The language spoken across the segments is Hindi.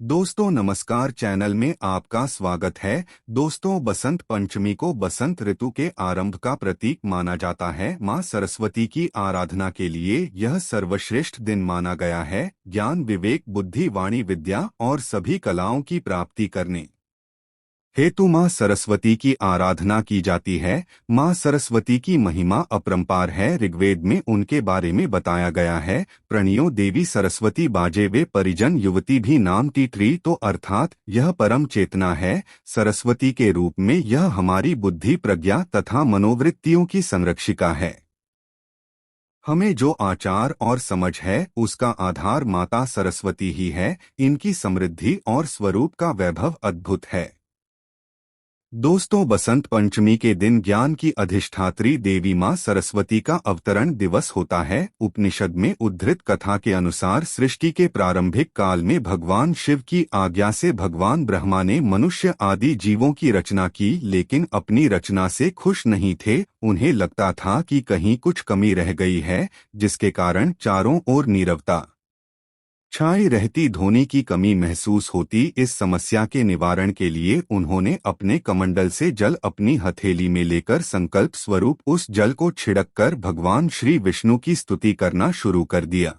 दोस्तों नमस्कार, चैनल में आपका स्वागत है। दोस्तों, बसंत पंचमी को बसंत ऋतु के आरंभ का प्रतीक माना जाता है। मां सरस्वती की आराधना के लिए यह सर्वश्रेष्ठ दिन माना गया है। ज्ञान, विवेक, बुद्धि, वाणी, विद्या और सभी कलाओं की प्राप्ति करने हेतु मां सरस्वती की आराधना की जाती है। मां सरस्वती की महिमा अपरंपार है। ऋग्वेद में उनके बारे में बताया गया है। प्रणियो देवी सरस्वती बाजे वे परिजन युवती भी नाम टी तो अर्थात यह परम चेतना है। सरस्वती के रूप में यह हमारी बुद्धि, प्रज्ञा तथा मनोवृत्तियों की संरक्षिका है। हमें जो आचार और समझ है उसका आधार माता सरस्वती ही है। इनकी समृद्धि और स्वरूप का वैभव अद्भुत है। दोस्तों, बसंत पंचमी के दिन ज्ञान की अधिष्ठात्री देवी मां सरस्वती का अवतरण दिवस होता है। उपनिषद में उद्धृत कथा के अनुसार सृष्टि के प्रारंभिक काल में भगवान शिव की आज्ञा से भगवान ब्रह्मा ने मनुष्य आदि जीवों की रचना की, लेकिन अपनी रचना से खुश नहीं थे। उन्हें लगता था कि कहीं कुछ कमी रह गई है, जिसके कारण चारों ओर नीरवता छाई रहती, ध्वनि की कमी महसूस होती। इस समस्या के निवारण के लिए उन्होंने अपने कमंडल से जल अपनी हथेली में लेकर संकल्प स्वरूप उस जल को छिड़ककर भगवान श्री विष्णु की स्तुति करना शुरू कर दिया।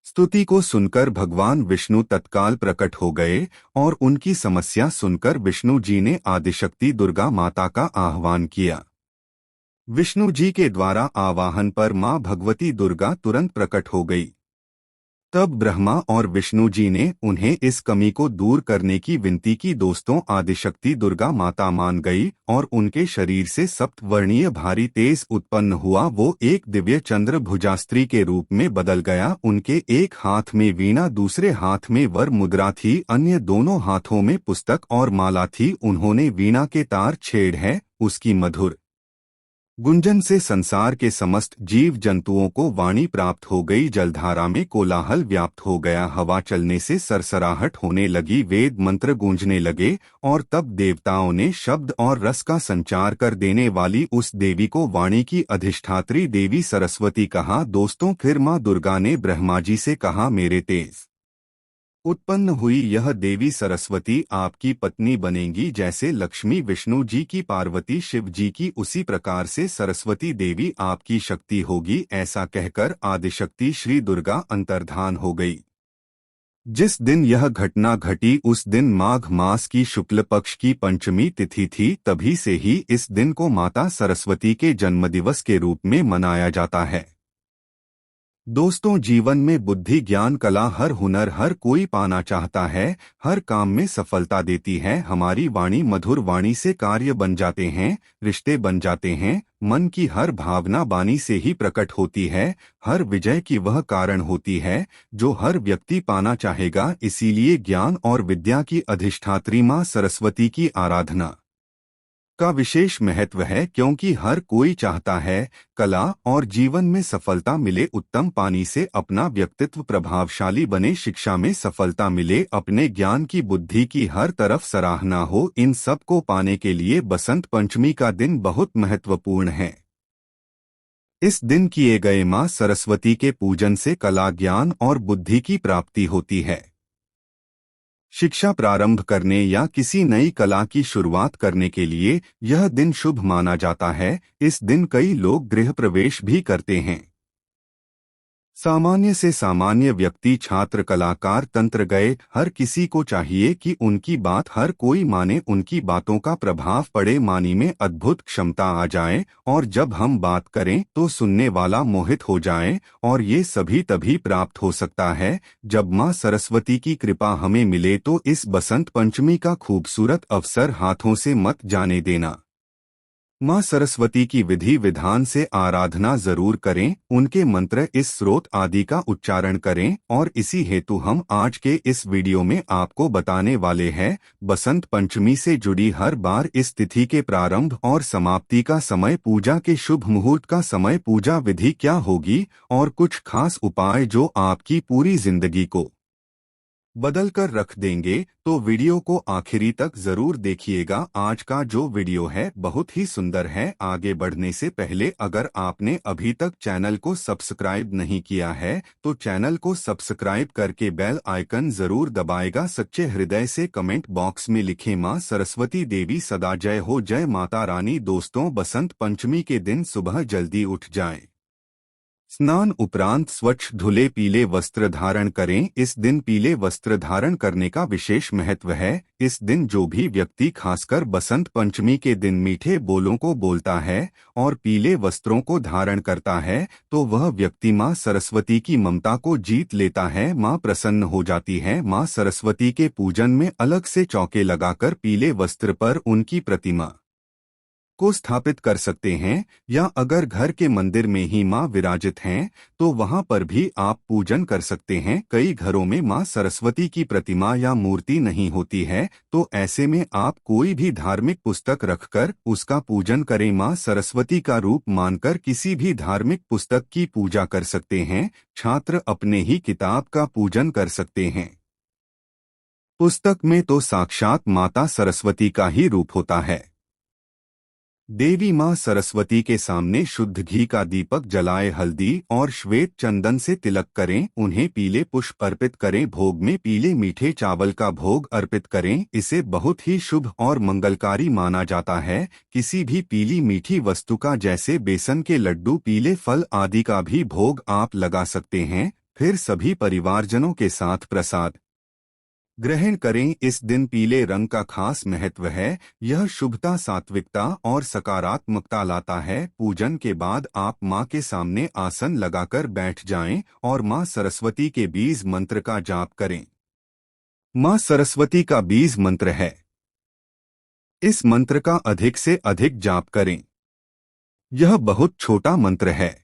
स्तुति को सुनकर भगवान विष्णु तत्काल प्रकट हो गए और उनकी समस्या सुनकर विष्णु जी ने आदिशक्ति दुर्गा माता का आह्वान किया। विष्णु जी के द्वारा आवाहन पर मां भगवती दुर्गा तुरंत प्रकट हो गई। तब ब्रह्मा और विष्णु जी ने उन्हें इस कमी को दूर करने की विनती की। दोस्तों, आदिशक्ति दुर्गा माता मान गई और उनके शरीर से सप्तवर्णीय भारी तेज उत्पन्न हुआ। वो एक दिव्य चंद्र भुजास्त्री के रूप में बदल गया। उनके एक हाथ में वीणा, दूसरे हाथ में वर मुद्रा थी, अन्य दोनों हाथों में पुस्तक और माला थी। उन्होंने वीणा के तार छेड़ है, उसकी मधुर गुंजन से संसार के समस्त जीव जंतुओं को वाणी प्राप्त हो गई। जलधारा में कोलाहल व्याप्त हो गया, हवा चलने से सरसराहट होने लगी, वेद मंत्र गूंजने लगे और तब देवताओं ने शब्द और रस का संचार कर देने वाली उस देवी को वाणी की अधिष्ठात्री देवी सरस्वती कहा। दोस्तों, फिर मां दुर्गा ने ब्रह्मा जी से कहा, मेरे तेज उत्पन्न हुई यह देवी सरस्वती आपकी पत्नी बनेंगी। जैसे लक्ष्मी विष्णु जी की, पार्वती शिव जी की, उसी प्रकार से सरस्वती देवी आपकी शक्ति होगी। ऐसा कहकर आदिशक्ति श्री दुर्गा अंतर्धान हो गई। जिस दिन यह घटना घटी उस दिन माघ मास की शुक्ल पक्ष की पंचमी तिथि थी। तभी से ही इस दिन को माता सरस्वती के जन्मदिवस के रूप में मनाया जाता है। दोस्तों, जीवन में बुद्धि, ज्ञान, कला, हर हुनर हर कोई पाना चाहता है। हर काम में सफलता देती है। हमारी वाणी मधुर वाणी से कार्य बन जाते हैं, रिश्ते बन जाते हैं। मन की हर भावना वाणी से ही प्रकट होती है। हर विजय की वह कारण होती है जो हर व्यक्ति पाना चाहेगा। इसीलिए ज्ञान और विद्या की अधिष्ठात्री मां सरस्वती की आराधना का विशेष महत्व है, क्योंकि हर कोई चाहता है कला और जीवन में सफलता मिले, उत्तम पानी से अपना व्यक्तित्व प्रभावशाली बने, शिक्षा में सफलता मिले, अपने ज्ञान की, बुद्धि की हर तरफ सराहना हो। इन सब को पाने के लिए बसंत पंचमी का दिन बहुत महत्वपूर्ण है। इस दिन किए गए मां सरस्वती के पूजन से कला, ज्ञान और बुद्धि की प्राप्ति होती है। शिक्षा प्रारंभ करने या किसी नई कला की शुरुआत करने के लिए यह दिन शुभ माना जाता है। इस दिन कई लोग गृह प्रवेश भी करते हैं। सामान्य से सामान्य व्यक्ति, छात्र, कलाकार, तंत्र गए, हर किसी को चाहिए कि उनकी बात हर कोई माने, उनकी बातों का प्रभाव पड़े, वाणी में अद्भुत क्षमता आ जाए और जब हम बात करें तो सुनने वाला मोहित हो जाए। और ये सभी तभी प्राप्त हो सकता है जब मां सरस्वती की कृपा हमें मिले। तो इस बसंत पंचमी का खूबसूरत अवसर हाथों से मत जाने देना। मां सरस्वती की विधि विधान से आराधना जरूर करें, उनके मंत्र, इस स्रोत आदि का उच्चारण करें। और इसी हेतु हम आज के इस वीडियो में आपको बताने वाले हैं बसंत पंचमी से जुड़ी हर बार इस तिथि के प्रारंभ और समाप्ति का समय, पूजा के शुभ मुहूर्त का समय, पूजा विधि क्या होगी और कुछ खास उपाय जो आपकी पूरी जिंदगी को बदल कर रख देंगे, तो वीडियो को आखिरी तक जरूर देखिएगा। आज का जो वीडियो है बहुत ही सुंदर है। आगे बढ़ने से पहले अगर आपने अभी तक चैनल को सब्सक्राइब नहीं किया है तो चैनल को सब्सक्राइब करके बेल आइकन जरूर दबाएगा। सच्चे हृदय से कमेंट बॉक्स में लिखें मां सरस्वती देवी सदा जय हो, जय माता रानी। दोस्तों, बसंत पंचमी के दिन सुबह जल्दी उठ जाएं। स्नान उपरांत स्वच्छ धुले पीले वस्त्र धारण करें। इस दिन पीले वस्त्र धारण करने का विशेष महत्व है। इस दिन जो भी व्यक्ति खासकर बसंत पंचमी के दिन मीठे बोलों को बोलता है और पीले वस्त्रों को धारण करता है तो वह व्यक्ति मां सरस्वती की ममता को जीत लेता है। मां प्रसन्न हो जाती है। मां सरस्वती के पूजन में अलग से चौके लगाकर पीले वस्त्र पर उनकी प्रतिमा को स्थापित कर सकते हैं, या अगर घर के मंदिर में ही मां विराजित हैं तो वहां पर भी आप पूजन कर सकते हैं। कई घरों में मां सरस्वती की प्रतिमा या मूर्ति नहीं होती है, तो ऐसे में आप कोई भी धार्मिक पुस्तक रखकर उसका पूजन करें। मां सरस्वती का रूप मानकर किसी भी धार्मिक पुस्तक की पूजा कर सकते हैं। छात्र अपने ही किताब का पूजन कर सकते हैं। पुस्तक में तो साक्षात माता सरस्वती का ही रूप होता है। देवी मां सरस्वती के सामने शुद्ध घी का दीपक जलाए, हल्दी और श्वेत चंदन से तिलक करें, उन्हें पीले पुष्प अर्पित करें, भोग में पीले मीठे चावल का भोग अर्पित करें। इसे बहुत ही शुभ और मंगलकारी माना जाता है। किसी भी पीली मीठी वस्तु का जैसे बेसन के लड्डू, पीले फल आदि का भी भोग आप लगा सकते हैं। फिर सभी परिवारजनों के साथ प्रसाद ग्रहण करें। इस दिन पीले रंग का खास महत्व है। यह शुभता, सात्विकता और सकारात्मकता लाता है। पूजन के बाद आप मां के सामने आसन लगाकर बैठ जाएं और मां सरस्वती के बीज मंत्र का जाप करें। मां सरस्वती का बीज मंत्र है। इस मंत्र का अधिक से अधिक जाप करें। यह बहुत छोटा मंत्र है।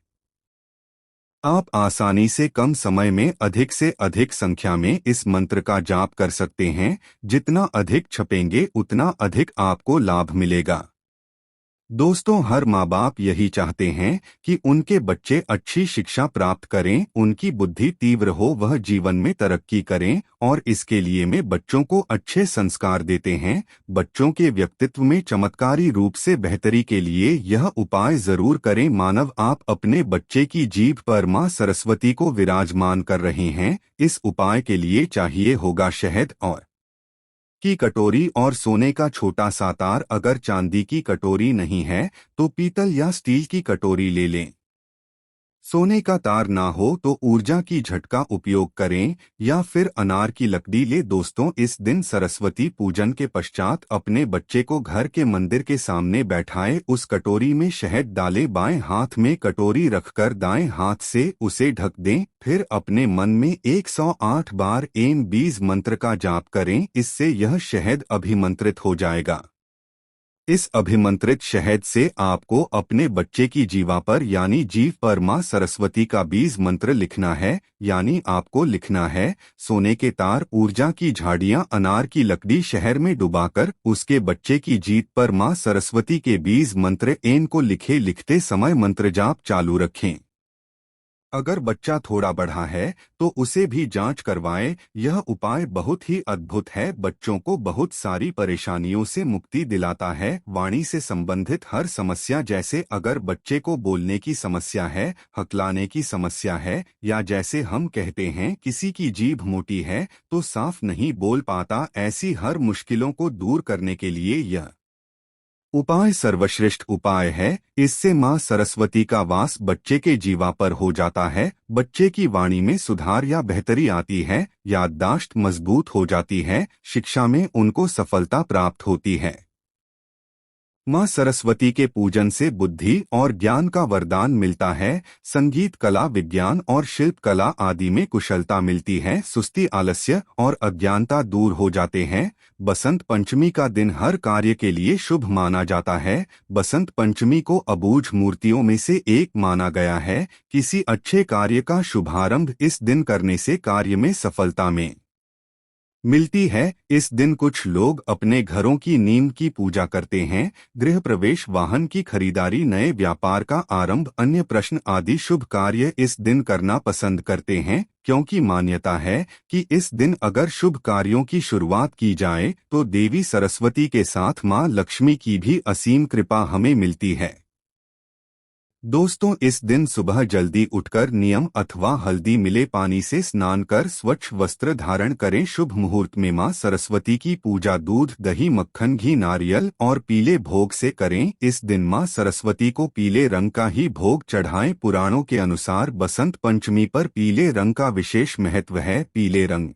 आप आसानी से कम समय में अधिक से अधिक संख्या में इस मंत्र का जाप कर सकते हैं। जितना अधिक छपेंगे उतना अधिक आपको लाभ मिलेगा। दोस्तों, हर माँ बाप यही चाहते हैं कि उनके बच्चे अच्छी शिक्षा प्राप्त करें, उनकी बुद्धि तीव्र हो, वह जीवन में तरक्की करें, और इसके लिए में बच्चों को अच्छे संस्कार देते हैं। बच्चों के व्यक्तित्व में चमत्कारी रूप से बेहतरी के लिए यह उपाय जरूर करें। मानव आप अपने बच्चे की जीभ पर मां सरस्वती को विराजमान कर रहे हैं। इस उपाय के लिए चाहिए होगा शहद और की कटोरी और सोने का छोटा सा तार। अगर चांदी की कटोरी नहीं है तो पीतल या स्टील की कटोरी ले लें। सोने का तार ना हो तो ऊर्जा की झटका उपयोग करें या फिर अनार की लकड़ी ले। दोस्तों, इस दिन सरस्वती पूजन के पश्चात अपने बच्चे को घर के मंदिर के सामने बैठाएं। उस कटोरी में शहद डालें, बाएं हाथ में कटोरी रखकर दाएं हाथ से उसे ढक दें। फिर अपने मन में 108 बार एम बीज मंत्र का जाप करें। इससे यह शहद अभिमंत्रित हो जाएगा। इस अभिमंत्रित शहद से आपको अपने बच्चे की जीवा पर यानी जीभ पर मां सरस्वती का बीज मंत्र लिखना है। यानी आपको लिखना है, सोने के तार, ऊर्जा की झाड़ियां, अनार की लकड़ी शहर में डुबाकर उसके बच्चे की जीभ पर मां सरस्वती के बीज मंत्र एन को लिखे। लिखते समय मंत्र जाप चालू रखें। अगर बच्चा थोड़ा बढ़ा है तो उसे भी जांच करवाएं। यह उपाय बहुत ही अद्भुत है। बच्चों को बहुत सारी परेशानियों से मुक्ति दिलाता है। वाणी से संबंधित हर समस्या, जैसे अगर बच्चे को बोलने की समस्या है, हकलाने की समस्या है, या जैसे हम कहते हैं किसी की जीभ मोटी है तो साफ नहीं बोल पाता, ऐसी हर मुश्किलों को दूर करने के लिए यह उपाय सर्वश्रेष्ठ उपाय है। इससे मां सरस्वती का वास बच्चे के जीवा पर हो जाता है। बच्चे की वाणी में सुधार या बेहतरी आती है, याददाश्त मजबूत हो जाती है, शिक्षा में उनको सफलता प्राप्त होती है। मां सरस्वती के पूजन से बुद्धि और ज्ञान का वरदान मिलता है। संगीत, कला, विज्ञान और शिल्प कला आदि में कुशलता मिलती है। सुस्ती, आलस्य और अज्ञानता दूर हो जाते हैं। बसंत पंचमी का दिन हर कार्य के लिए शुभ माना जाता है। बसंत पंचमी को अबूझ मूर्तियों में से एक माना गया है। किसी अच्छे कार्य का शुभारंभ इस दिन करने से कार्य में सफलता में मिलती है। इस दिन कुछ लोग अपने घरों की नींव की पूजा करते हैं, गृह प्रवेश, वाहन की खरीदारी, नए व्यापार का आरंभ, अन्य प्रश्न आदि शुभ कार्य इस दिन करना पसंद करते हैं, क्योंकि मान्यता है कि इस दिन अगर शुभ कार्यों की शुरुआत की जाए तो देवी सरस्वती के साथ मां लक्ष्मी की भी असीम कृपा हमें मिलती है। दोस्तों, इस दिन सुबह जल्दी उठकर नियम अथवा हल्दी मिले पानी से स्नान कर स्वच्छ वस्त्र धारण करें। शुभ मुहूर्त में मां सरस्वती की पूजा दूध, दही, मक्खन, घी, नारियल और पीले भोग से करें। इस दिन मां सरस्वती को पीले रंग का ही भोग चढ़ाएं। पुराणों के अनुसार बसंत पंचमी पर पीले रंग का विशेष महत्व है। पीले रंग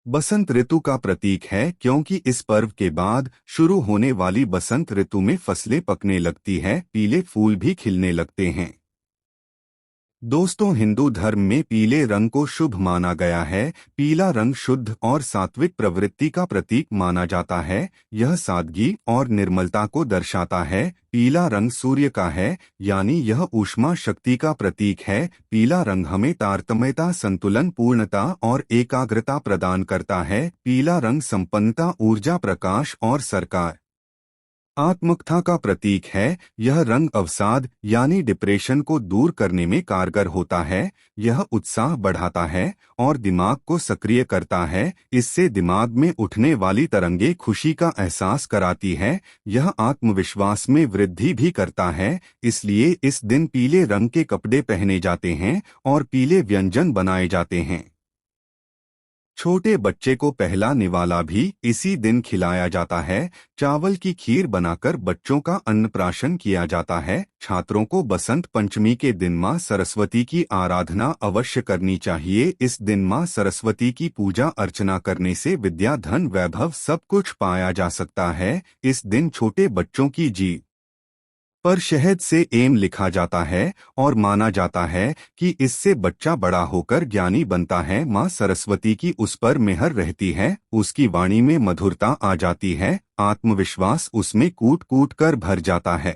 बसंत ऋतु का प्रतीक है, क्योंकि इस पर्व के बाद शुरू होने वाली बसंत ऋतु में फसलें पकने लगती है, पीले फूल भी खिलने लगते हैं। दोस्तों, हिंदू धर्म में पीले रंग को शुभ माना गया है। पीला रंग शुद्ध और सात्विक प्रवृत्ति का प्रतीक माना जाता है। यह सादगी और निर्मलता को दर्शाता है। पीला रंग सूर्य का है, यानी यह ऊष्मा शक्ति का प्रतीक है। पीला रंग हमें तारतम्यता, संतुलन, पूर्णता और एकाग्रता प्रदान करता है। पीला रंग संपन्नता, ऊर्जा, प्रकाश और सरकार आत्मकथा का प्रतीक है। यह रंग अवसाद यानी डिप्रेशन को दूर करने में कारगर होता है। यह उत्साह बढ़ाता है और दिमाग को सक्रिय करता है। इससे दिमाग में उठने वाली तरंगे खुशी का एहसास कराती है। यह आत्मविश्वास में वृद्धि भी करता है। इसलिए इस दिन पीले रंग के कपड़े पहने जाते हैं और पीले व्यंजन बनाए जाते हैं। छोटे बच्चे को पहला निवाला भी इसी दिन खिलाया जाता है। चावल की खीर बनाकर बच्चों का अन्नप्राशन किया जाता है। छात्रों को बसंत पंचमी के दिन मां सरस्वती की आराधना अवश्य करनी चाहिए। इस दिन मां सरस्वती की पूजा अर्चना करने से विद्या, धन, वैभव सब कुछ पाया जा सकता है। इस दिन छोटे बच्चों की जीभ पर शहद से एम लिखा जाता है और माना जाता है कि इससे बच्चा बड़ा होकर ज्ञानी बनता है। मां सरस्वती की उस पर मेहर रहती है, उसकी वाणी में मधुरता आ जाती है, आत्मविश्वास उसमें कूट कूट कर भर जाता है।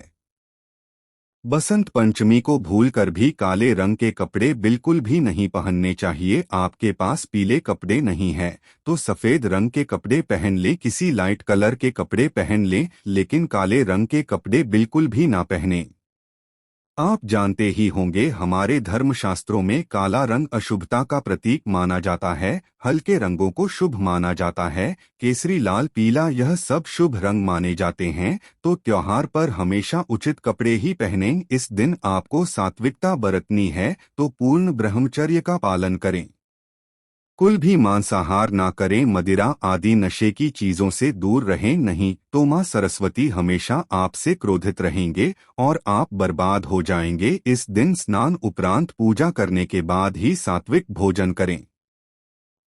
बसंत पंचमी को भूलकर भी काले रंग के कपड़े बिल्कुल भी नहीं पहनने चाहिए। आपके पास पीले कपड़े नहीं है तो सफेद रंग के कपड़े पहन लें, किसी लाइट कलर के कपड़े पहन लें, लेकिन काले रंग के कपड़े बिल्कुल भी ना पहनें। आप जानते ही होंगे, हमारे धर्मशास्त्रों में काला रंग अशुभता का प्रतीक माना जाता है। हल्के रंगों को शुभ माना जाता है। केसरी, लाल, पीला यह सब शुभ रंग माने जाते हैं। तो त्योहार पर हमेशा उचित कपड़े ही पहनें। इस दिन आपको सात्विकता बरतनी है तो पूर्ण ब्रह्मचर्य का पालन करें। कुल भी मांसाहार ना करें, मदिरा आदि नशे की चीजों से दूर रहें, नहीं तो मां सरस्वती हमेशा आपसे क्रोधित रहेंगे और आप बर्बाद हो जाएंगे। इस दिन स्नान उपरांत पूजा करने के बाद ही सात्विक भोजन करें।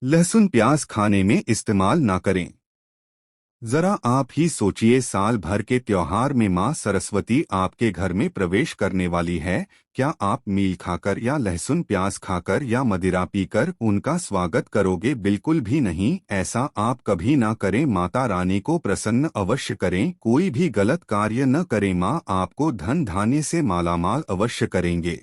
लहसुन, प्याज खाने में इस्तेमाल ना करें। जरा आप ही सोचिए, साल भर के त्योहार में मां सरस्वती आपके घर में प्रवेश करने वाली है। क्या आप मील खाकर या लहसुन प्याज खाकर या मदिरा पीकर उनका स्वागत करोगे? बिल्कुल भी नहीं। ऐसा आप कभी ना करें। माता रानी को प्रसन्न अवश्य करें। कोई भी गलत कार्य न करें। मां आपको धन धान्य से मालामाल अवश्य करेंगे।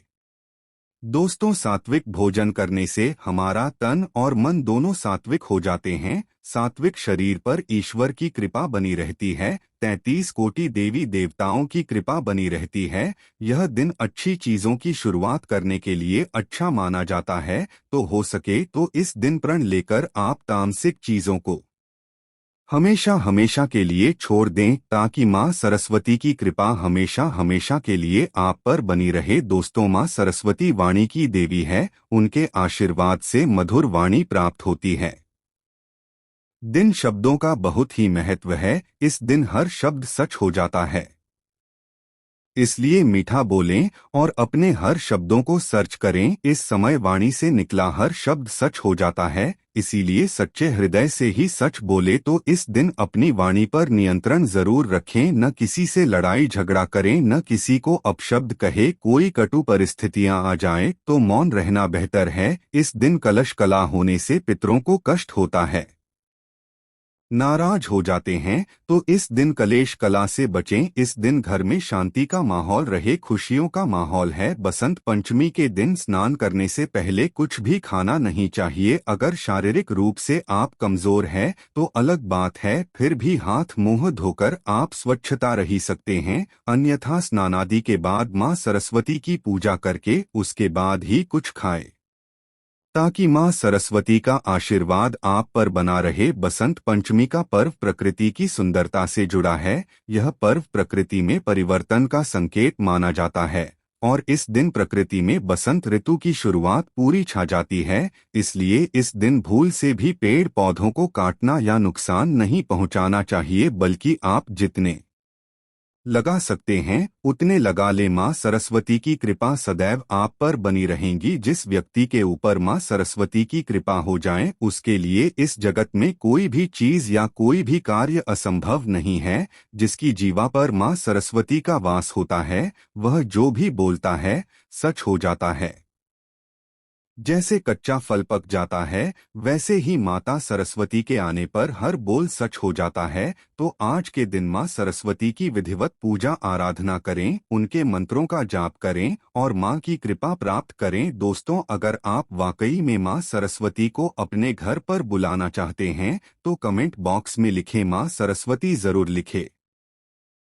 दोस्तों, सात्विक भोजन करने से हमारा तन और मन दोनों सात्विक हो जाते हैं। सात्विक शरीर पर ईश्वर की कृपा बनी रहती है। 33 कोटि देवी देवताओं की कृपा बनी रहती है। यह दिन अच्छी चीजों की शुरुआत करने के लिए अच्छा माना जाता है। तो हो सके तो इस दिन प्रण लेकर आप तामसिक चीजों को हमेशा हमेशा के लिए छोड़ दें, ताकि मां सरस्वती की कृपा हमेशा हमेशा के लिए आप पर बनी रहे। दोस्तों, मां सरस्वती वाणी की देवी है। उनके आशीर्वाद से मधुर वाणी प्राप्त होती है। दिन शब्दों का बहुत ही महत्व है। इस दिन हर शब्द सच हो जाता है। इसलिए मीठा बोलें और अपने हर शब्दों को सर्च करें। इस समय वाणी से निकला हर शब्द सच हो जाता है। इसीलिए सच्चे हृदय से ही सच बोले। तो इस दिन अपनी वाणी पर नियंत्रण जरूर रखें। न किसी से लड़ाई झगड़ा करें, न किसी को अपशब्द कहे। कोई कटु परिस्थितियां आ जाए तो मौन रहना बेहतर है। इस दिन कलश कला होने से पितरों को कष्ट होता है। नाराज हो जाते हैं, तो इस दिन कलेश कला से बचें। इस दिन घर में शांति का माहौल रहे, खुशियों का माहौल है। बसंत पंचमी के दिन स्नान करने से पहले कुछ भी खाना नहीं चाहिए। अगर शारीरिक रूप से आप कमजोर हैं तो अलग बात है, फिर भी हाथ मुंह धोकर आप स्वच्छता रही सकते हैं। अन्यथा स्नानादि के बाद मां सरस्वती की पूजा करके उसके बाद ही कुछ खाएं, ताकि मां सरस्वती का आशीर्वाद आप पर बना रहे। बसंत पंचमी का पर्व प्रकृति की सुंदरता से जुड़ा है। यह पर्व प्रकृति में परिवर्तन का संकेत माना जाता है और इस दिन प्रकृति में बसंत ऋतु की शुरुआत पूरी छा जाती है। इसलिए इस दिन भूल से भी पेड़ पौधों को काटना या नुकसान नहीं पहुंचाना चाहिए, बल्कि आप जितने लगा सकते हैं उतने लगा ले। मां सरस्वती की कृपा सदैव आप पर बनी रहेंगी। जिस व्यक्ति के ऊपर मां सरस्वती की कृपा हो जाए, उसके लिए इस जगत में कोई भी चीज या कोई भी कार्य असंभव नहीं है। जिसकी जीवा पर मां सरस्वती का वास होता है, वह जो भी बोलता है सच हो जाता है। जैसे कच्चा फल पक जाता है, वैसे ही माता सरस्वती के आने पर हर बोल सच हो जाता है। तो आज के दिन मां सरस्वती की विधिवत पूजा आराधना करें, उनके मंत्रों का जाप करें और मां की कृपा प्राप्त करें। दोस्तों, अगर आप वाकई में मां सरस्वती को अपने घर पर बुलाना चाहते हैं तो कमेंट बॉक्स में लिखें मां सरस्वती जरूर लिखें।